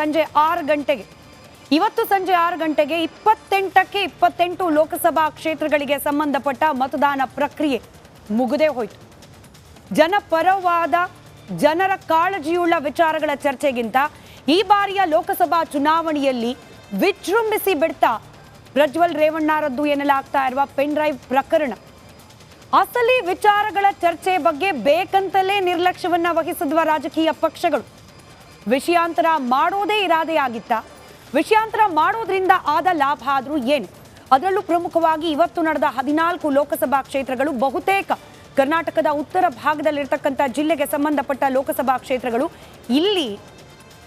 ಸಂಜೆ 6 ಗಂಟೆಗೆ ಇವತ್ತು ಸಂಜೆ 6 ಗಂಟೆಗೆ 28ಕ್ಕೆ 28 ಲೋಕಸಭಾ ಕ್ಷೇತ್ರಗಳಿಗೆ ಸಂಬಂಧಪಟ್ಟ ಮತದಾನ ಪ್ರಕ್ರಿಯೆ ಮುಗಿದೇ ಹೋಯಿತು. ಜನಪರವಾದ ಜನರ ಕಾಳಜಿಯುಳ್ಳ ವಿಚಾರಗಳ ಚರ್ಚೆಗಿಂತ ಈ ಬಾರಿಯ ಲೋಕಸಭಾ ಚುನಾವಣೆಯಲ್ಲಿ ವಿಜೃಂಭಿಸಿ ಬಿಡ್ತಾ ಪ್ರಜ್ವಲ್ ರೇವಣ್ಣರದ್ದು ಎನ್ನಲಾಗ್ತಾ ಇರುವ ಪೆನ್ ಡ್ರೈವ್ ಪ್ರಕರಣ. ಅಸಲಿ ವಿಚಾರಗಳ ಚರ್ಚೆ ಬಗ್ಗೆ ಬೇಕಂತಲೇ ನಿರ್ಲಕ್ಷ್ಯವನ್ನ ವಹಿಸಿದ್ವ ರಾಜಕೀಯ ಪಕ್ಷಗಳು ವಿಷಯಾಂತರ ಮಾಡೋದೇ ಇರಾದೆಯಾಗಿತ್ತ? ವಿಷಯಾಂತರ ಮಾಡೋದ್ರಿಂದ ಆದ ಲಾಭ ಆದ್ರೂ ಏನು? ಅದರಲ್ಲೂ ಪ್ರಮುಖವಾಗಿ ಇವತ್ತು ನಡೆದ 14 ಲೋಕಸಭಾ ಕ್ಷೇತ್ರಗಳು ಬಹುತೇಕ ಕರ್ನಾಟಕದ ಉತ್ತರ ಭಾಗದಲ್ಲಿರ್ತಕ್ಕಂಥ ಜಿಲ್ಲೆಗೆ ಸಂಬಂಧಪಟ್ಟ ಲೋಕಸಭಾ ಕ್ಷೇತ್ರಗಳು. ಇಲ್ಲಿ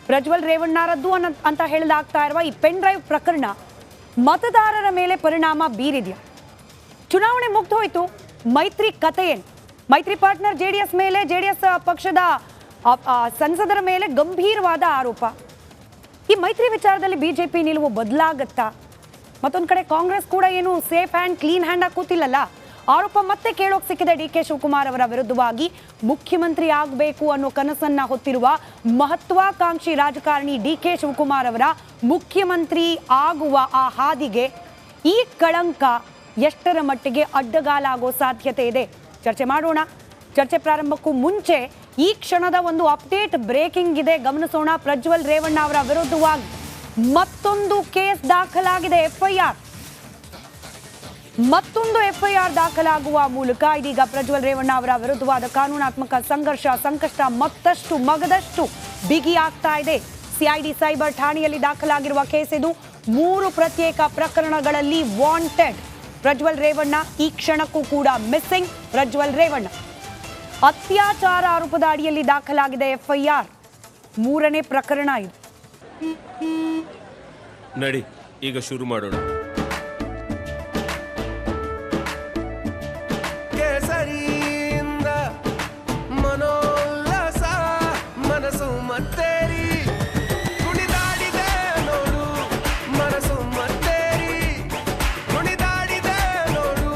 ಪ್ರಜ್ವಲ್ ರೇವಣ್ಣರದ್ದು ಅಂತ ಹೇಳಲಾಗ್ತಾ ಇರುವ ಈ ಪೆನ್ ಡ್ರೈವ್ ಪ್ರಕರಣ ಮತದಾರರ ಮೇಲೆ ಪರಿಣಾಮ ಬೀರಿದೆಯಾ? ಚುನಾವಣೆ ಮುಗ್ದು ಹೋಯ್ತು, ಮೈತ್ರಿ ಕಥೆ ಏನು? ಮೈತ್ರಿ ಪಾರ್ಟ್ನರ್ ಜೆಡಿಎಸ್ ಮೇಲೆ, ಜೆಡಿಎಸ್ ಪಕ್ಷದ ಸಂಸದರ ಮೇಲೆ ಗಂಭೀರವಾದ ಆರೋಪ. ಈ ಮೈತ್ರಿ ವಿಚಾರದಲ್ಲಿ ಬಿಜೆಪಿ ನಿಲುವು ಬದಲಾಗತ್ತಾ? ಮತ್ತೊಂದು ಕಡೆ ಕಾಂಗ್ರೆಸ್ ಕೂಡ ಏನು ಸೇಫ್ ಹ್ಯಾಂಡ್ ಕ್ಲೀನ್ ಹ್ಯಾಂಡ್ ಆಗಿ ಕೂತಿಲ್ಲಲ್ಲ. ಆರೋಪ ಮತ್ತೆ ಕೇಳೋಕ್ ಸಿಕ್ಕಿದೆ. ಡಿ ಕೆ ಶಿವಕುಮಾರ್ ಅವರ ವಿರುದ್ಧವಾಗಿ ಮುಖ್ಯಮಂತ್ರಿ ಆಗಬೇಕು ಅನ್ನೋ ಕನಸನ್ನ ಹೊತ್ತಿರುವ ಮಹತ್ವಾಕಾಂಕ್ಷಿ ರಾಜಕಾರಣಿ ಡಿ ಕೆ ಶಿವಕುಮಾರ್ ಅವರ ಮುಖ್ಯಮಂತ್ರಿ ಆಗುವ ಆ ಹಾದಿಗೆ ಈ ಕಳಂಕ ಎಷ್ಟರ ಮಟ್ಟಿಗೆ ಅಡ್ಡಗಾಲಾಗೋ ಸಾಧ್ಯತೆ ಇದೆ? ಚರ್ಚೆ ಮಾಡೋಣ. ಚರ್ಚೆ ಪ್ರಾರಂಭಕ್ಕೂ ಮುಂಚೆ ಈ ಕ್ಷಣದ ಒಂದು ಅಪ್ಡೇಟ್ ಬ್ರೇಕಿಂಗ್ ಇದೆ, ಗಮನಿಸೋಣ. ಪ್ರಜ್ವಲ್ ರೇವಣ್ಣ ಅವರ ವಿರುದ್ಧವಾಗಿ ಮತ್ತೊಂದು ಕೇಸ್ ದಾಖಲಾಗಿದೆ. ಮತ್ತೊಂದು ಎಫ್ಐಆರ್ ದಾಖಲಾಗುವ ಮೂಲಕ ಇದೀಗ ಪ್ರಜ್ವಲ್ ರೇವಣ್ಣ ಅವರ ವಿರುದ್ಧವಾದ ಕಾನೂನಾತ್ಮಕ ಸಂಘರ್ಷ, ಸಂಕಷ್ಟ ಮತ್ತಷ್ಟು ಮಗದಷ್ಟು ಬಿಗಿಯಾಗ್ತಾ ಇದೆ. ಸಿಐಡಿ ಸೈಬರ್ ಠಾಣೆಯಲ್ಲಿ ದಾಖಲಾಗಿರುವ ಕೇಸ್ ಇದು. 3 ಪ್ರತ್ಯೇಕ ಪ್ರಕರಣಗಳಲ್ಲಿ ವಾಂಟೆಡ್ ಪ್ರಜ್ವಲ್ ರೇವಣ್ಣ. ಈ ಕ್ಷಣಕ್ಕೂ ಕೂಡ ಮಿಸ್ಸಿಂಗ್ ಪ್ರಜ್ವಲ್ ರೇವಣ್ಣ. ಅತ್ಯಾಚಾರ ಆರೋಪದ ಅಡಿಯಲ್ಲಿ ದಾಖಲಾಗಿದೆ ಎಫ್ಐಆರ್. 3ನೇ ಪ್ರಕರಣ ಇದು. ನಡಿ ಈಗ ಶುರು ಮಾಡೋಣ. ಕೇಸರಿಯಿಂದ ಮನೋಲ್ಲಾಸ ಮನಸ್ಸು ಮತ್ತೇರಿ ಕುಣಿದಾಡಿದೆ ನೋಡು, ಮನಸ್ಸು ಮತ್ತೇರಿ ಕುಣಿದಾಡಿದೆ ನೋಡು.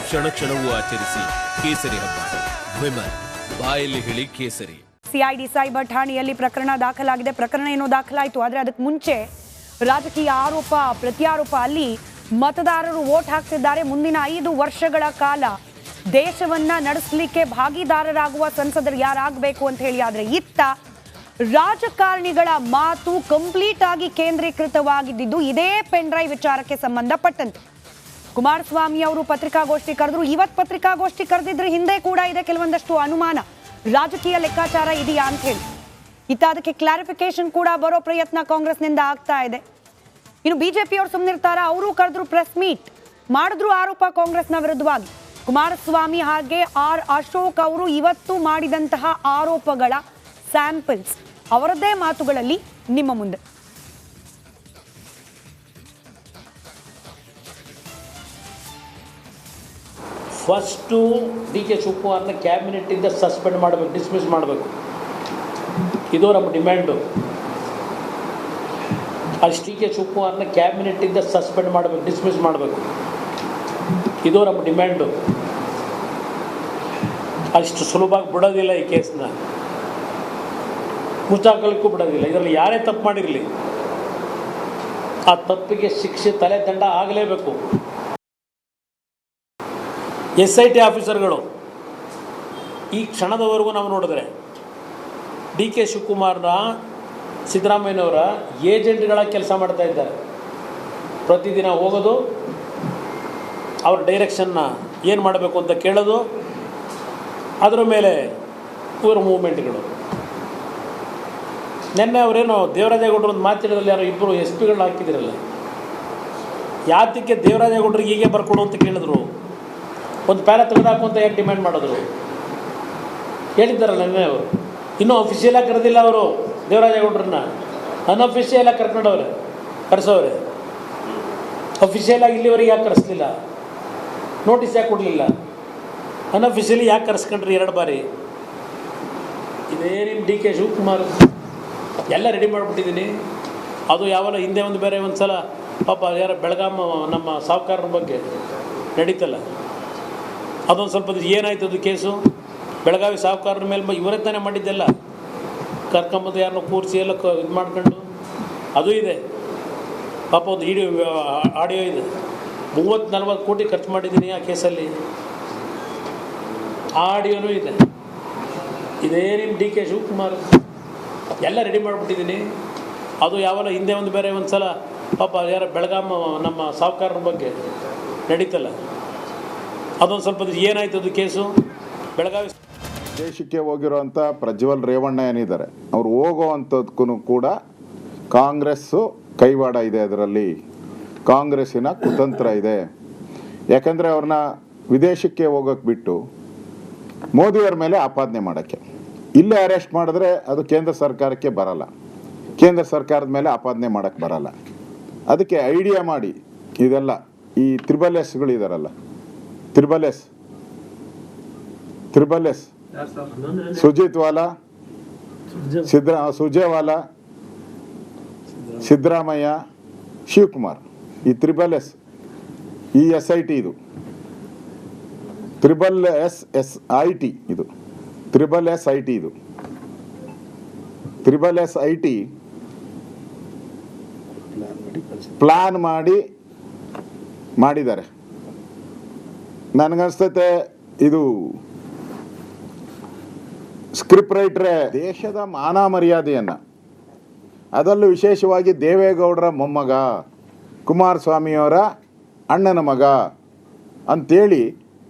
ಕ್ಷಣ ಕ್ಷಣವೂ ಆಚರಿಸಿ ಕೇಸರಿ ಹಬ್ಬ. ವಿಮಲ್ ಬಾಯಲ್ಲಿ ಹೇಳಿ ಕೇಸರಿ. ಸಿಐಡಿ ಸೈಬರ್ ಠಾಣೆಯಲ್ಲಿ ಪ್ರಕರಣ ದಾಖಲಾಗಿದೆ. ಪ್ರಕರಣ ಏನೋ ದಾಖಲಾಯಿತು, ಆದರೆ ಅದಕ್ಕೆ ಮುಂಚೆ ರಾಜಕೀಯ ಆರೋಪ ಪ್ರತ್ಯಾರೋಪ. ಅಲ್ಲಿ ಮತದಾರರು ವೋಟ್ ಹಾಕ್ತಿದ್ದಾರೆ. ಮುಂದಿನ 5 ವರ್ಷಗಳ ಕಾಲ ದೇಶವನ್ನ ನಡೆಸಲಿಕ್ಕೆ ಭಾಗಿದಾರರಾಗುವ ಸಂಸದರು ಯಾರಾಗಬೇಕು ಅಂತ ಹೇಳಿ. ಆದರೆ ಇತ್ತ ರಾಜಕಾರಣಿಗಳ ಮಾತು ಕಂಪ್ಲೀಟ್ ಆಗಿ ಕೇಂದ್ರೀಕೃತವಾಗಿದ್ದು ಇದೇ ಪೆನ್ ಡ್ರೈವ್ ವಿಚಾರಕ್ಕೆ ಸಂಬಂಧಪಟ್ಟಂತೆ. ಕುಮಾರಸ್ವಾಮಿ ಅವರು ಪತ್ರಿಕಾಗೋಷ್ಠಿ ಕರೆದ್ರು. ಇವತ್ತು ಪತ್ರಿಕಾಗೋಷ್ಠಿ ಕರೆದಿದ್ರೆ ಹಿಂದೆ ಕೂಡ ಇದೆ ಕೆಲವೊಂದಷ್ಟು ಅನುಮಾನ, ರಾಜಕೀಯ ಲೆಕ್ಕಾಚಾರ ಇದೆಯಾ ಅಂತ ಹೇಳಿ. ಇತ್ತ ಅದಕ್ಕೆ ಕ್ಲಾರಿಫಿಕೇಶನ್ ಕೂಡ ಬರೋ ಪ್ರಯತ್ನ ಕಾಂಗ್ರೆಸ್ನಿಂದ ಆಗ್ತಾ ಇದೆ. ಇನ್ನು ಬಿಜೆಪಿ ಅವರು ಸುಮ್ಮನಿರ್ತಾರ? ಅವರು ಕರೆದ್ರು, ಪ್ರೆಸ್ ಮೀಟ್ ಮಾಡಿದ್ರು ಆರೋಪ ಕಾಂಗ್ರೆಸ್ನ ವಿರುದ್ಧವಾಗಿ. ಕುಮಾರಸ್ವಾಮಿ ಹಾಗೆ ಆರ್ ಅಶೋಕ್ ಅವರು ಇವತ್ತು ಮಾಡಿದಂತಹ ಆರೋಪಗಳ ಸ್ಯಾಂಪಲ್ಸ್ ಅವರದ್ದೇ ಮಾತುಗಳಲ್ಲಿ ನಿಮ್ಮ ಮುಂದೆ. ಫಸ್ಟು ಡಿ ಕೆ ಶಿವಕುಮಾರ್ನ ಕ್ಯಾಬಿನೆಟ್ಟಿಂದ ಸಸ್ಪೆಂಡ್ ಮಾಡಬೇಕು, ಡಿಸ್ಮಿಸ್ ಮಾಡಬೇಕು. ಇದು ನಮ್ಮ ಡಿಮ್ಯಾಂಡು. ಅಷ್ಟು ಡಿ ಕೆ ಶಿವಕುಮಾರ್ನ ಕ್ಯಾಬಿನೆಟ್ಟಿಂದ ಸಸ್ಪೆಂಡ್ ಮಾಡಬೇಕು, ಡಿಸ್ಮಿಸ್ ಮಾಡಬೇಕು. ಇದು ನಮ್ಮ ಡಿಮ್ಯಾಂಡು. ಅಷ್ಟು ಸುಲಭವಾಗಿ ಬಿಡೋದಿಲ್ಲ ಈ ಕೇಸನ್ನ, ಮುಚ್ಚಾಕಲಿಕ್ಕೂ ಬಿಡೋದಿಲ್ಲ. ಇದರಲ್ಲಿ ಯಾರೇ ತಪ್ಪು ಮಾಡಿರಲಿ ಆ ತಪ್ಪಿಗೆ ಶಿಕ್ಷೆ, ತಲೆ ದಂಡ ಆಗಲೇಬೇಕು. SIT ಆಫೀಸರ್ಗಳು ಈ ಕ್ಷಣದವರೆಗೂ ನಾವು ನೋಡಿದ್ರೆ ಡಿ ಕೆ ಶಿವಕುಮಾರ್ನ, ಸಿದ್ದರಾಮಯ್ಯನವರ ಏಜೆಂಟ್ಗಳ ಕೆಲಸ ಮಾಡ್ತಾ ಇದ್ದಾರೆ. ಪ್ರತಿದಿನ ಹೋಗೋದು, ಅವ್ರ ಡೈರೆಕ್ಷನ್ನ ಏನು ಮಾಡಬೇಕು ಅಂತ ಕೇಳೋದು, ಅದರ ಮೇಲೆ ಇವರ ಮೂವ್ಮೆಂಟ್ಗಳು. ನಿನ್ನೆ ಅವರೇನೋ ದೇವರಾಜೇಗೌಡರು ಒಂದು ಮಾತಾಡೋದ್ರಲ್ಲಿ ಯಾರೋ 2 SP ಹಾಕಿದಿರಲ್ಲ, ಯಾತಕ್ಕೆ ದೇವರಾಜೇಗೌಡರಿಗೆ ಹೀಗೆ ಬರ್ಕೊಡು ಅಂತ ಕೇಳಿದ್ರು. ಒಂದು ಪ್ಯಾರ ತೆಗೆದಾಕು ಅಂತ ಯಾಕೆ ಡಿಮ್ಯಾಂಡ್ ಮಾಡಿದ್ರು? ಹೇಳಿದ್ದಾರಲ್ಲ ನಿನ್ನೆ ಅವರು. ಇನ್ನೂ ಅಫಿಷಿಯಲಾಗಿ ಕರೆದಿಲ್ಲ ಅವರು ದೇವರಾಜೇಗೌಡರನ್ನ, ಅನ್ಅಫಿಷಿಯಲಾಗಿ ಕರೆಸೋರೆ. ಅಫಿಷಿಯಲಾಗಿ ಇಲ್ಲಿವರೆಗೆ ಯಾಕೆ ಕರೆಸಲಿಲ್ಲ? ನೋಟಿಸ್ ಯಾಕೆ ಕೊಡಲಿಲ್ಲ? ಅನ್ಅಫಿಷಿಯಲಿ ಯಾಕೆ ಕರೆಸ್ಕೊಂಡ್ರಿ 2 ಬಾರಿ? ಇದೇ ನಿಮ್ಮ ಡಿ ಕೆ ಶಿವಕುಮಾರ್ ಎಲ್ಲ ರೆಡಿ ಮಾಡಿಬಿಟ್ಟಿದ್ದೀನಿ. ಅದು ಯಾವಲ್ಲ ಹಿಂದೆ ಒಂದು ಬೇರೆ ಒಂದು ಸಲ ಪಾಪ ಯಾರ ಬೆಳಗಾಮ ನಮ್ಮ ಸಾಹುಕಾರರ ಬಗ್ಗೆ ನಡೀತಲ್ಲ, ಅದೊಂದು ಸ್ವಲ್ಪ ಏನಾಯ್ತು ಅದು ಕೇಸು, ಬೆಳಗಾವಿ ಸಾಹುಕಾರರ ಮೇಲೆ ಇವರೇ ತಾನೇ ಮಾಡಿದ್ದೆಲ್ಲ, ಕರ್ಕೊಂಬಂದು ಯಾರನ್ನೋ ಕೂರಿಸಿ ಎಲ್ಲ ಇದು ಮಾಡ್ಕೊಂಡು ಅದು ಇದೆ. ಪಾಪ ಒಂದು ಆಡಿಯೋ ಇದೆ, 30-40 ಕೋಟಿ ಖರ್ಚು ಮಾಡಿದ್ದೀನಿ ಆ ಕೇಸಲ್ಲಿ, ಆ ಆಡಿಯೋನೂ ಇದೆ. ಇದೇ ನಿಮ್ಮ ಡಿ ಕೆ ಶಿವಕುಮಾರ್ ಎಲ್ಲ ರೆಡಿ ಮಾಡಿಬಿಟ್ಟಿದ್ದೀನಿ. ಅದು ಯಾವಲ್ಲ ಹಿಂದೆ ಒಂದು ಬೇರೆ ಒಂದು ಸಲ ಪಾಪ ಯಾರ ಬೆಳಗಾಮ ನಮ್ಮ ಸಾಹುಕಾರರ ಬಗ್ಗೆ ನಡೀತಲ್ಲ, ಅದೊಂದು ಸ್ವಲ್ಪ ಏನಾಯ್ತು ಅದು ಕೇಸು ಬೆಳಗಾವಿ. ದೇಶಕ್ಕೆ ಹೋಗಿರೋಂಥ ಪ್ರಜ್ವಲ್ ರೇವಣ್ಣ ಏನಿದ್ದಾರೆ, ಅವ್ರು ಹೋಗೋವಂಥದ್ದಕ್ಕೂ ಕೂಡ ಕಾಂಗ್ರೆಸ್ಸು ಕೈವಾಡ ಇದೆ, ಅದರಲ್ಲಿ ಕಾಂಗ್ರೆಸ್ಸಿನ ಕುತಂತ್ರ ಇದೆ. ಯಾಕಂದರೆ ಅವ್ರನ್ನ ವಿದೇಶಕ್ಕೆ ಹೋಗೋಕ್ಕೆ ಬಿಟ್ಟು ಮೋದಿಯವ್ರ ಮೇಲೆ ಆಪಾದನೆ ಮಾಡೋಕ್ಕೆ, ಇಲ್ಲೇ ಅರೆಸ್ಟ್ ಮಾಡಿದ್ರೆ ಅದು ಕೇಂದ್ರ ಸರ್ಕಾರಕ್ಕೆ ಬರಲ್ಲ, ಕೇಂದ್ರ ಸರ್ಕಾರದ ಮೇಲೆ ಆಪಾದನೆ ಮಾಡೋಕ್ಕೆ ಬರಲ್ಲ. ಅದಕ್ಕೆ ಐಡಿಯಾ ಮಾಡಿ ಇದೆಲ್ಲ ಈ ತ್ರಿಬಲ್ ಎಸ್ಗಳಿದಾರಲ್ಲ, ತ್ರಿಬಲ್ ಎಸ್ ಸುಜಿತ್ ವಾಲಾ, ಸುರ್ಜೇವಾಲಾ, ಸಿದ್ದರಾಮಯ್ಯ, ಶಿವಕುಮಾರ್, ಈ ತ್ರಿಬಲ್ ಎಸ್, ಈ SIT ಇದು SIT ಇದು ತ್ರಿಬಲ್ SIT ಪ್ಲಾನ್ ಮಾಡಿದ್ದಾರೆ. ನನಗನ್ಸ್ತೈತೆ ಇದು ಸ್ಕ್ರಿಪ್ಟ್ ರೈಟ್ರೇ ದೇಶದ ಮಾನ ಮರ್ಯಾದೆಯನ್ನು, ಅದರಲ್ಲೂ ವಿಶೇಷವಾಗಿ ದೇವೇಗೌಡರ ಮೊಮ್ಮಗ, ಕುಮಾರಸ್ವಾಮಿಯವರ ಅಣ್ಣನ ಮಗ ಅಂಥೇಳಿ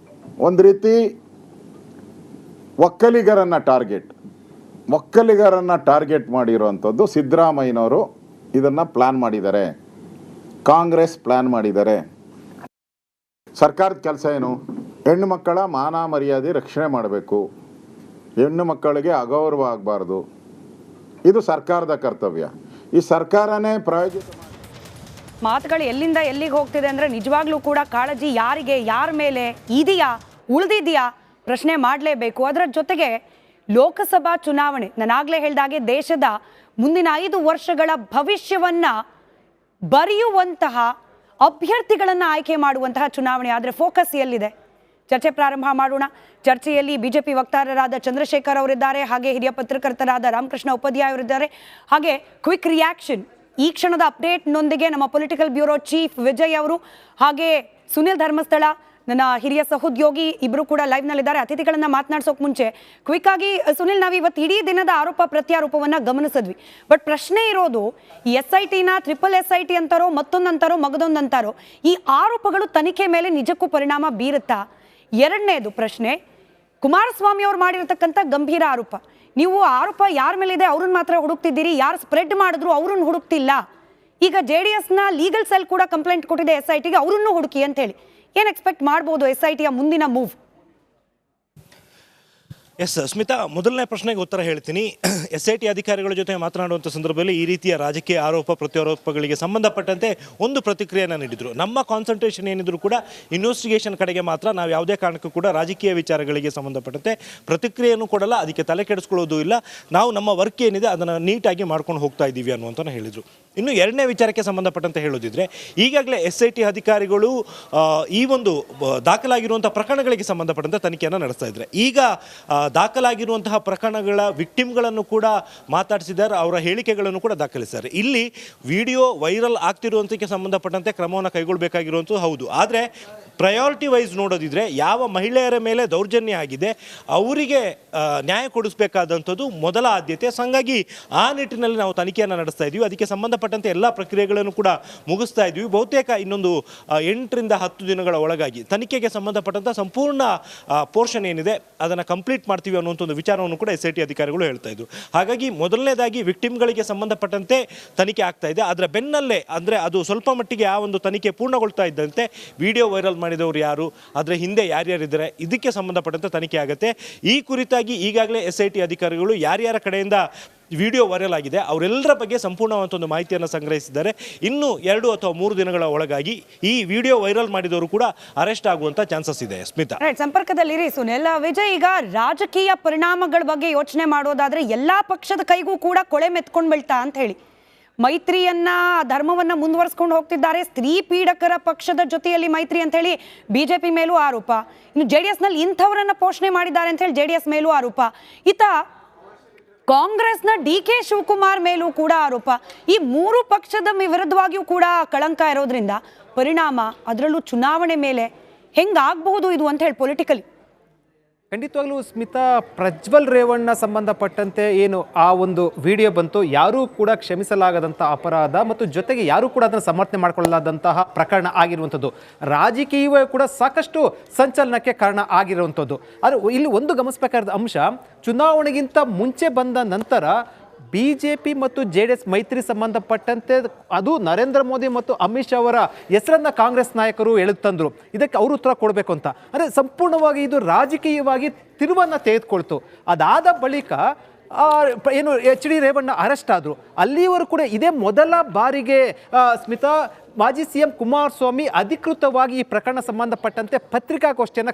ಒಂದು ರೀತಿ ಒಕ್ಕಲಿಗರನ್ನು ಟಾರ್ಗೆಟ್ ಮಾಡಿರೋವಂಥದ್ದು ಸಿದ್ದರಾಮಯ್ಯನವರು ಇದನ್ನು ಪ್ಲ್ಯಾನ್ ಮಾಡಿದ್ದಾರೆ, ಕಾಂಗ್ರೆಸ್ ಪ್ಲ್ಯಾನ್ ಮಾಡಿದ್ದಾರೆ. ಸರ್ಕಾರದ ಕೆಲಸ ಏನು? ಹೆಣ್ಣು ಮಕ್ಕಳ ಮಾನ ಮರ್ಯಾದೆ ರಕ್ಷಣೆ ಮಾಡಬೇಕು, ಹೆಣ್ಣು ಮಕ್ಕಳಿಗೆ ಅಗೌರವ ಆಗಬಾರ್ದು, ಇದು ಸರ್ಕಾರದ ಕರ್ತವ್ಯ. ಈ ಸರ್ಕಾರನೇ ಪ್ರಾಯೋಜಿತ ಮಾತುಗಳು ಎಲ್ಲಿಂದ ಎಲ್ಲಿಗೆ ಹೋಗ್ತಿದೆ ಅಂದರೆ ನಿಜವಾಗ್ಲೂ ಕೂಡ ಕಾಳಜಿ ಯಾರಿಗೆ, ಯಾರ ಮೇಲೆ ಇದೆಯಾ, ಉಳಿದಿದೆಯಾ ಪ್ರಶ್ನೆ ಮಾಡಲೇಬೇಕು. ಅದರ ಜೊತೆಗೆ ಲೋಕಸಭಾ ಚುನಾವಣೆ, ನಾನಾಗಲೇ ಹೇಳಿದಾಗೆ ದೇಶದ ಮುಂದಿನ 5 ವರ್ಷಗಳ ಭವಿಷ್ಯವನ್ನು ಬರೆಯುವಂತಹ ಅಭ್ಯರ್ಥಿಗಳನ್ನು ಆಯ್ಕೆ ಮಾಡುವಂತಹ ಚುನಾವಣೆ. ಆದರೆ ಫೋಕಸ್ ಎಲ್ಲಿದೆ? ಚರ್ಚೆ ಪ್ರಾರಂಭ ಮಾಡೋಣ. ಚರ್ಚೆಯಲ್ಲಿ ಬಿಜೆಪಿ ವಕ್ತಾರರಾದ ಚಂದ್ರಶೇಖರ್ ಅವರಿದ್ದಾರೆ, ಹಾಗೆ ಹಿರಿಯ ಪತ್ರಕರ್ತರಾದ ರಾಮಕೃಷ್ಣ ಉಪಾಧ್ಯಾಯ ಅವರಿದ್ದಾರೆ, ಹಾಗೆ ಕ್ವಿಕ್ ರಿಯಾಕ್ಷನ್ ಈ ಕ್ಷಣದ ಅಪ್ಡೇಟ್ನೊಂದಿಗೆ ನಮ್ಮ ಪೊಲಿಟಿಕಲ್ ಬ್ಯೂರೋ ಚೀಫ್ ವಿಜಯ್ ಅವರು, ಹಾಗೆ ಸುನಿಲ್ ಧರ್ಮಸ್ಥಳ ನನ್ನ ಹಿರಿಯ ಸಹೋದ್ಯೋಗಿ ಇಬ್ಬರು ಕೂಡ ಲೈವ್ನಲ್ಲಿದ್ದಾರೆ. ಅತಿಥಿಗಳನ್ನು ಮಾತನಾಡ್ಸೋಕೆ ಮುಂಚೆ ಕ್ವಿಕ್ ಆಗಿ ಸುನಿಲ್, ನಾವು ಇವತ್ತು ಇಡೀ ದಿನದ ಆರೋಪ ಪ್ರತ್ಯಾರೋಪವನ್ನು ಗಮನಿಸಿದ್ವಿ. ಬಟ್ ಪ್ರಶ್ನೆ ಇರೋದು, ಈ SITನ ಟ್ರಿಪಲ್ SIT ಅಂತಾರೋ ಮತ್ತೊಂದಂತಾರೋ ಮಗದೊಂದಂತಾರೋ ಈ ಆರೋಪಗಳು ತನಿಖೆ ಮೇಲೆ ನಿಜಕ್ಕೂ ಪರಿಣಾಮ ಬೀರುತ್ತಾ? ಎರಡನೇದು ಪ್ರಶ್ನೆ, ಕುಮಾರಸ್ವಾಮಿ ಅವರು ಮಾಡಿರ್ತಕ್ಕಂಥ ಗಂಭೀರ ಆರೋಪ, ನೀವು ಆರೋಪ ಯಾರ ಮೇಲಿದೆ ಅವ್ರನ್ನ ಮಾತ್ರ ಹುಡುಕ್ತಿದ್ದೀರಿ, ಯಾರು ಸ್ಪ್ರೆಡ್ ಮಾಡಿದ್ರು ಅವ್ರನ್ನ ಹುಡುಕ್ತಿಲ್ಲ. ಈಗ JDSನ ಲೀಗಲ್ ಸೆಲ್ ಕೂಡ ಕಂಪ್ಲೇಂಟ್ ಕೊಟ್ಟಿದೆ SITಗೆ, ಅವರನ್ನು ಹುಡುಕಿ ಅಂತ ಹೇಳಿ. ಏನು ಎಕ್ಸ್ಪೆಕ್ಟ್ ಮಾಡ್ಬೋದು SITಯ ಮುಂದಿನ ಮೂವ್? ಎಸ್ ಸ್ಮಿತಾ, ಮೊದಲನೇ ಪ್ರಶ್ನೆಗೆ ಉತ್ತರ ಹೇಳ್ತೀನಿ. SIT ಅಧಿಕಾರಿಗಳ ಜೊತೆ ಮಾತನಾಡುವಂಥ ಸಂದರ್ಭದಲ್ಲಿ ಈ ರೀತಿಯ ರಾಜಕೀಯ ಆರೋಪ ಪ್ರತ್ಯಾರೋಪಗಳಿಗೆ ಸಂಬಂಧಪಟ್ಟಂತೆ ಒಂದು ಪ್ರತಿಕ್ರಿಯೆಯನ್ನು ನೀಡಿದರು. ನಮ್ಮ ಕಾನ್ಸಂಟ್ರೇಷನ್ ಏನಿದ್ರು ಕೂಡ ಇನ್ವೆಸ್ಟಿಗೇಷನ್ ಕಡೆಗೆ ಮಾತ್ರ, ನಾವು ಯಾವುದೇ ಕಾರಣಕ್ಕೂ ಕೂಡ ರಾಜಕೀಯ ವಿಚಾರಗಳಿಗೆ ಸಂಬಂಧಪಟ್ಟಂತೆ ಪ್ರತಿಕ್ರಿಯೆಯನ್ನು ಕೊಡಲ್ಲ, ಅದಕ್ಕೆ ತಲೆ ಕೆಡಿಸ್ಕೊಳ್ಳೋದು ಇಲ್ಲ, ನಾವು ನಮ್ಮ ವರ್ಕ್ ಏನಿದೆ ಅದನ್ನು ನೀಟಾಗಿ ಮಾಡ್ಕೊಂಡು ಹೋಗ್ತಾ ಇದ್ದೀವಿ ಅನ್ನುವಂಥ ಹೇಳಿದರು. ಇನ್ನು ಎರಡನೇ ವಿಚಾರಕ್ಕೆ ಸಂಬಂಧಪಟ್ಟಂತೆ ಹೇಳೋದಿದ್ರೆ, ಈಗಾಗಲೇ SIT ಅಧಿಕಾರಿಗಳು ಈ ಒಂದು ದಾಖಲಾಗಿರುವಂಥ ಪ್ರಕರಣಗಳಿಗೆ ಸಂಬಂಧಪಟ್ಟಂತೆ ತನಿಖೆಯನ್ನು ನಡೆಸ್ತಾ ಇದ್ದಾರೆ. ಈಗ ದಾಖಲಾಗಿರುವಂತಹ ಪ್ರಕರಣಗಳ ವಿಕ್ಟಿಮ್ಗಳನ್ನು ಕೂಡ ಮಾತಾಡಿಸಿದ್ದಾರೆ, ಅವರ ಹೇಳಿಕೆಗಳನ್ನು ಕೂಡ ದಾಖಲಿಸಿದ್ದಾರೆ. ಇಲ್ಲಿ ವಿಡಿಯೋ ವೈರಲ್ ಆಗ್ತಿರುವಂಥಕ್ಕೆ ಸಂಬಂಧಪಟ್ಟಂತೆ ಕ್ರಮವನ್ನು ಕೈಗೊಳ್ಳಬೇಕಾಗಿರುವಂಥದ್ದು ಹೌದು. ಆದರೆ ಪ್ರಯಾರಿಟಿ ವೈಸ್ ನೋಡೋದಿದ್ರೆ, ಯಾವ ಮಹಿಳೆಯರ ಮೇಲೆ ದೌರ್ಜನ್ಯ ಆಗಿದೆ ಅವರಿಗೆ ನ್ಯಾಯ ಕೊಡಿಸಬೇಕಾದಂಥದ್ದು ಮೊದಲ ಆದ್ಯತೆ. ಹಾಗಾಗಿ ಆ ನಿಟ್ಟಿನಲ್ಲಿ ನಾವು ತನಿಖೆಯನ್ನು ನಡೆಸ್ತಾ ಇದ್ದೀವಿ. ಅದಕ್ಕೆ ಸಂಬಂಧಪಟ್ಟಂತೆ ಎಲ್ಲ ಪ್ರಕ್ರಿಯೆಗಳನ್ನು ಕೂಡ ಮುಗಿಸ್ತಾ ಇದ್ವಿ. ಬಹುತೇಕ ಇನ್ನೊಂದು 8ರಿಂದ 10 ದಿನಗಳ ಒಳಗಾಗಿ ತನಿಖೆಗೆ ಸಂಬಂಧಪಟ್ಟಂಥ ಸಂಪೂರ್ಣ ಪೋರ್ಷನ್ ಏನಿದೆ ಅದನ್ನು ಕಂಪ್ಲೀಟ್ ಮಾಡ್ತೀವಿ ಅನ್ನುವಂಥ ಒಂದು ವಿಚಾರವನ್ನು ಕೂಡ SIT ಅಧಿಕಾರಿಗಳು ಹೇಳ್ತಾ ಇದ್ರು. ಹಾಗಾಗಿ ಮೊದಲನೇದಾಗಿ ವಿಕ್ಟಿಮ್ಗಳಿಗೆ ಸಂಬಂಧಪಟ್ಟಂತೆ ತನಿಖೆ ಆಗ್ತಾ ಇದೆ. ಅದರ ಬೆನ್ನಲ್ಲೇ, ಅಂದರೆ ಅದು ಸ್ವಲ್ಪ ಮಟ್ಟಿಗೆ ಆ ಒಂದು ತನಿಖೆ ಪೂರ್ಣಗೊಳ್ತಾ ಇದ್ದಂತೆ ವಿಡಿಯೋ ವೈರಲ್ ಮಾಡಿದವರು ಯಾರು, ಅದರ ಹಿಂದೆ ಯಾರ್ಯಾರಿದ್ದಾರೆ, ಇದಕ್ಕೆ ಸಂಬಂಧಪಟ್ಟಂತೆ ತನಿಖೆ ಆಗುತ್ತೆ. ಈ ಕುರಿತಾಗಿ ಈಗಾಗಲೇ SIT ಅಧಿಕಾರಿಗಳು ಯಾರ್ಯಾರ ಕಡೆಯಿಂದ ವಿಡಿಯೋ ವೈರಲ್ ಆಗಿದೆ ಅವರೆಲ್ಲರ ಬಗ್ಗೆ ಸಂಪೂರ್ಣವಾದ ಒಂದು ಮಾಹಿತಿಯನ್ನು ಸಂಗ್ರಹಿಸಿದ್ದಾರೆ. ಇನ್ನು 2 ಅಥವಾ 3 ದಿನಗಳ ಒಳಗಾಗಿ ಈ ವಿಡಿಯೋ ವೈರಲ್ ಮಾಡಿದವರು ಕೂಡ ಅರೆಸ್ಟ್ ಆಗುವಂತ ಚಾನ್ಸಸ್ ಇದೆ. ಸ್ಮಿತಾ, ಸಂಪರ್ಕದಲ್ಲಿರಿ ಸುನಿಲ್. ವಿಜಯ್, ಈಗ ರಾಜಕೀಯ ಪರಿಣಾಮಗಳ ಬಗ್ಗೆ ಯೋಚನೆ ಮಾಡೋದಾದ್ರೆ ಎಲ್ಲಾ ಪಕ್ಷದ ಕೈಗೂ ಕೂಡ ಕೊಳೆ ಮೆತ್ಕೊಂಡ್ ಬೀಳ್ತಾ ಅಂತ ಹೇಳಿ ಮೈತ್ರಿಯನ್ನ ಧರ್ಮವನ್ನ ಮುಂದುವರಿಸ್ಕೊಂಡು ಹೋಗ್ತಿದ್ದಾರೆ, ಸ್ತ್ರೀ ಪೀಡಕರ ಪಕ್ಷದ ಜೊತೆಯಲ್ಲಿ ಮೈತ್ರಿ ಅಂತ ಹೇಳಿ ಬಿಜೆಪಿ ಮೇಲೂ ಆರೋಪ, ಇನ್ನು JDS ನಲ್ಲಿ ಇಂಥವರನ್ನ ಪೋಷಣೆ ಮಾಡಿದ್ದಾರೆ ಅಂತ ಹೇಳಿ JDS ಮೇಲೂ ಆರೋಪ, ಇತ ಕಾಂಗ್ರೆಸ್ನ DK ಶಿವಕುಮಾರ್ ಮೇಲೂ ಕೂಡ ಆರೋಪ. ಈ ಮೂರು ಪಕ್ಷದ ವಿರುದ್ಧವಾಗಿಯೂ ಕೂಡ ಕಳಂಕ ಇರೋದ್ರಿಂದ ಪರಿಣಾಮ ಅದರಲ್ಲೂ ಚುನಾವಣೆ ಮೇಲೆ ಹೆಂಗಾಗಬಹುದು ಇದು ಅಂತ ಹೇಳಿ ಪೊಲಿಟಿಕಲಿ. ಖಂಡಿತವಾಗ್ಲೂ ಸ್ಮಿತಾ, ಪ್ರಜ್ವಲ್ ರೇವಣ್ಣ ಸಂಬಂಧಪಟ್ಟಂತೆ ಏನು ಆ ಒಂದು ವಿಡಿಯೋ ಬಂತು, ಯಾರೂ ಕೂಡ ಕ್ಷಮಿಸಲಾಗದಂಥ ಅಪರಾಧ ಮತ್ತು ಜೊತೆಗೆ ಯಾರೂ ಕೂಡ ಅದನ್ನು ಸಮರ್ಥನೆ ಮಾಡಿಕೊಳ್ಳಲಾದಂತಹ ಪ್ರಕರಣ ಆಗಿರುವಂಥದ್ದು. ರಾಜಕೀಯವೇ ಕೂಡ ಸಾಕಷ್ಟು ಸಂಚಲನಕ್ಕೆ ಕಾರಣ ಆಗಿರುವಂಥದ್ದು. ಆದರೆ ಇಲ್ಲಿ ಒಂದು ಗಮನಿಸಬೇಕಾದ ಅಂಶ, ಚುನಾವಣೆಗಿಂತ ಮುಂಚೆ ಬಂದ ನಂತರ BJP ಮತ್ತು JDS ಮೈತ್ರಿ ಸಂಬಂಧಪಟ್ಟಂತೆ ಅದು ನರೇಂದ್ರ ಮೋದಿ ಮತ್ತು ಅಮಿತ್ ಶಾ ಅವರ ಹೆಸರನ್ನ ಕಾಂಗ್ರೆಸ್ ನಾಯಕರು ಎಳೆದು ಇದಕ್ಕೆ ಅವರು ಉತ್ತರ ಕೊಡಬೇಕು ಅಂತ. ಅಂದರೆ ಸಂಪೂರ್ಣವಾಗಿ ಇದು ರಾಜಕೀಯವಾಗಿ ತಿರುವನ್ನು ತೆಗೆದುಕೊಳ್ತು. ಅದಾದ ಬಳಿಕ ಏನು HD ರೇವಣ್ಣ ಅರೆಸ್ಟ್ ಆದರು. ಅಲ್ಲಿಯವರು ಕೂಡ ಇದೇ ಮೊದಲ ಬಾರಿಗೆ ಸ್ಮಿತಾ ಮಾಜಿ CM ಕುಮಾರಸ್ವಾಮಿ ಅಧಿಕೃತವಾಗಿ ಈ ಪ್ರಕರಣ ಸಂಬಂಧಪಟ್ಟಂತೆ ಪತ್ರಿಕಾಗೋಷ್ಠಿಯನ್ನು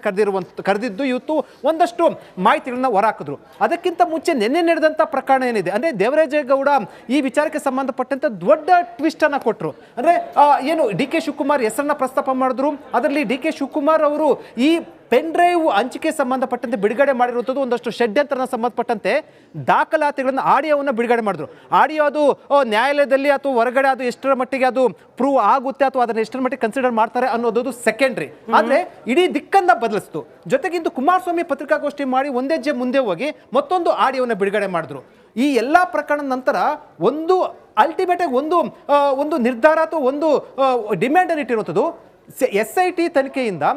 ಕರೆದಿದ್ದು ಇವತ್ತು ಒಂದಷ್ಟು ಮಾಹಿತಿಗಳನ್ನ ಹೊರಹಾಕಿದ್ರು. ಅದಕ್ಕಿಂತ ಮುಂಚೆ ನಿನ್ನೆ ನಡೆದಂಥ ಪ್ರಕರಣ ಏನಿದೆ ಅಂದರೆ ದೇವರಾಜೇಗೌಡ ಈ ವಿಚಾರಕ್ಕೆ ಸಂಬಂಧಪಟ್ಟಂತೆ ದೊಡ್ಡ ಟ್ವಿಸ್ಟನ್ನು ಕೊಟ್ಟರು. ಅಂದರೆ ಏನು DK ಶಿವಕುಮಾರ್ ಹೆಸರನ್ನ ಪ್ರಸ್ತಾಪ ಮಾಡಿದ್ರು. ಅದರಲ್ಲಿ DK ಶಿವಕುಮಾರ್ ಅವರು ಈ ಪೆನ್ ಡ್ರೈವ್ ಹಂಚಿಕೆ ಸಂಬಂಧಪಟ್ಟಂತೆ ಬಿಡುಗಡೆ ಮಾಡಿರುವಂಥದ್ದು ಒಂದಷ್ಟು ಷಡ್ಯಂತ್ರನ ಸಂಬಂಧಪಟ್ಟಂತೆ ದಾಖಲಾತಿಗಳನ್ನು ಆಡಿಯೋವನ್ನು ಬಿಡುಗಡೆ ಮಾಡಿದ್ರು. ಆಡಿಯೋ ಅದು ನ್ಯಾಯಾಲಯದಲ್ಲಿ ಅಥವಾ ಹೊರಗಡೆ ಅದು ಎಷ್ಟರ ಮಟ್ಟಿಗೆ ಅದು ಪ್ರೂವ್ ಆಗುತ್ತೆ ಅಥವಾ ಅದನ್ನು ಎಷ್ಟರ ಮಟ್ಟಿಗೆ ಕನ್ಸಿಡರ್ ಮಾಡ್ತಾರೆ ಅನ್ನೋದು ಸೆಕೆಂಡ್ರಿ. ಆದರೆ ಇಡೀ ದಿಕ್ಕನ್ನ ಬದಲಿಸ್ತು. ಜೊತೆಗಿಂದು ಕುಮಾರಸ್ವಾಮಿ ಪತ್ರಿಕಾಗೋಷ್ಠಿ ಮಾಡಿ ಒಂದೇ ಹೆಜ್ಜೆ ಮುಂದೆ ಹೋಗಿ ಮತ್ತೊಂದು ಆಡಿಯೋವನ್ನು ಬಿಡುಗಡೆ ಮಾಡಿದ್ರು. ಈ ಎಲ್ಲ ಪ್ರಕರಣದ ನಂತರ ಒಂದು ಅಲ್ಟಿಮೇಟ್ ಆಗಿ ಒಂದು ನಿರ್ಧಾರ ಅಥವಾ ಒಂದು ಡಿಮ್ಯಾಂಡ್ ಅನ್ನು ಇಟ್ಟಿರುವಂಥದ್ದು, SIT ತನಿಖೆಯಿಂದ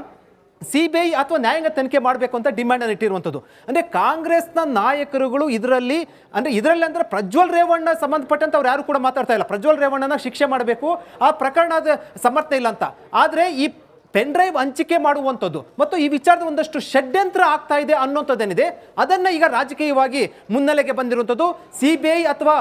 CBI ಅಥವಾ ನ್ಯಾಯಾಂಗ ತನಿಖೆ ಮಾಡಬೇಕು ಅಂತ ಡಿಮ್ಯಾಂಡ್ ಅನ್ನು ಇಟ್ಟಿರುವಂಥದ್ದು. ಅಂದರೆ ಕಾಂಗ್ರೆಸ್ನ ನಾಯಕರುಗಳು ಇದರಲ್ಲಿ ಅಂದರೆ ಪ್ರಜ್ವಲ್ ರೇವಣ್ಣ ಸಂಬಂಧಪಟ್ಟಂತೆ ಅವ್ರು ಯಾರು ಕೂಡ ಮಾತಾಡ್ತಾ ಇಲ್ಲ. ಪ್ರಜ್ವಲ್ ರೇವಣ್ಣನ ಶಿಕ್ಷೆ ಮಾಡಬೇಕು, ಆ ಪ್ರಕರಣದ ಸಮರ್ಥನೆ ಇಲ್ಲ ಅಂತ. ಆದರೆ ಈ ಪೆನ್ ಡ್ರೈವ್ ಹಂಚಿಕೆ ಮಾಡುವಂಥದ್ದು ಮತ್ತು ಈ ವಿಚಾರದ ಒಂದಷ್ಟು ಷಡ್ಯಂತ್ರ ಆಗ್ತಾ ಇದೆ ಅನ್ನೋಂಥದ್ದೇನಿದೆ, ಅದನ್ನು ಈಗ ರಾಜಕೀಯವಾಗಿ ಮುನ್ನೆಲೆಗೆ ಬಂದಿರುವಂಥದ್ದು. CBI ಅಥವಾ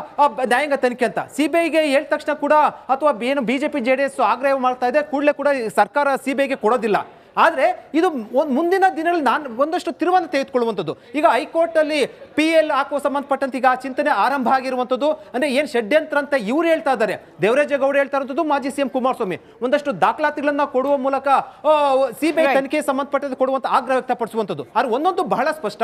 ನ್ಯಾಯಾಂಗ ತನಿಖೆ ಅಂತ CBIಗೆ ಹೇಳಿದ ತಕ್ಷಣ ಕೂಡ ಅಥವಾ ಏನು BJP JDS ಆಗ್ರಹ ಮಾಡ್ತಾ ಇದೆ, ಕೂಡಲೇ ಕೂಡ ಸರ್ಕಾರ CBIಗೆ ಕೊಡೋದಿಲ್ಲ. ಆದರೆ ಇದು ಮುಂದಿನ ದಿನಗಳಲ್ಲಿ ಒಂದಷ್ಟು ತಿರುವನ್ನು ತೆಗೆದುಕೊಳ್ಳುವಂಥದ್ದು. ಈಗ ಹೈಕೋರ್ಟಲ್ಲಿ PL ಹಾಕುವ ಸಂಬಂಧಪಟ್ಟಂತೆ ಈಗ ಚಿಂತನೆ ಆರಂಭ ಆಗಿರುವಂಥದ್ದು. ಅಂದರೆ ಏನು ಷಡ್ಯಂತ್ರ ಅಂತ ಇವರು ಹೇಳ್ತಾ ಇದ್ದಾರೆ, ದೇವರಾಜೇಗೌಡ ಹೇಳ್ತಾ ಇರುವಂಥದ್ದು, ಮಾಜಿ CM ಕುಮಾರಸ್ವಾಮಿ ಒಂದಷ್ಟು ದಾಖಲಾತಿಗಳನ್ನು ಕೊಡುವ ಮೂಲಕ CBI ತನಿಖೆಗೆ ಸಂಬಂಧಪಟ್ಟಂತೆ ಕೊಡುವಂಥ ಆಗ್ರಹ ವ್ಯಕ್ತಪಡಿಸುವಂಥದ್ದು. ಆದರೆ ಒಂದೊಂದು ಬಹಳ ಸ್ಪಷ್ಟ,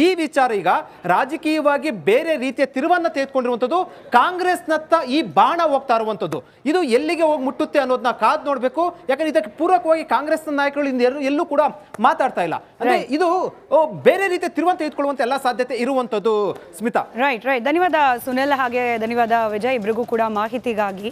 ಈ ವಿಚಾರ ಈಗ ರಾಜಕೀಯವಾಗಿ ಬೇರೆ ರೀತಿಯ ತಿರುವನ್ನು ತೆಗೆದುಕೊಂಡಿರುವಂಥದ್ದು. ಕಾಂಗ್ರೆಸ್ನತ್ತ ಈ ಬಾಣ ಹೋಗ್ತಾ ಇರುವಂಥದ್ದು. ಇದು ಎಲ್ಲಿಗೆ ಹೋಗಿ ಮುಟ್ಟುತ್ತೆ ಅನ್ನೋದನ್ನ ಕಾದು ನೋಡಬೇಕು. ಯಾಕಂದ್ರೆ ಇದಕ್ಕೆ ಪೂರಕವಾಗಿ ಕಾಂಗ್ರೆಸ್ನ ನಾಯಕರು ಎಲ್ಲೂ ಕೂಡ ಮಾತಾಡ್ತಾ ಇಲ್ಲ. ಅಂದ್ರೆ ಇದು ಬೇರೆ ರೀತಿಯ ತಿರುವನ್ನು ತೆಗೆದುಕೊಳ್ಳುವಂತ ಎಲ್ಲ ಸಾಧ್ಯತೆ ಇರುವಂತದ್ದು. ಸ್ಮಿತಾ, ರೈಟ್. ಧನ್ಯವಾದ ಸುನಿಲ್, ಹಾಗೆ ಧನ್ಯವಾದ ವಿಜಯ್, ಇಬ್ಬರಿಗೂ ಕೂಡ ಮಾಹಿತಿಗಾಗಿ.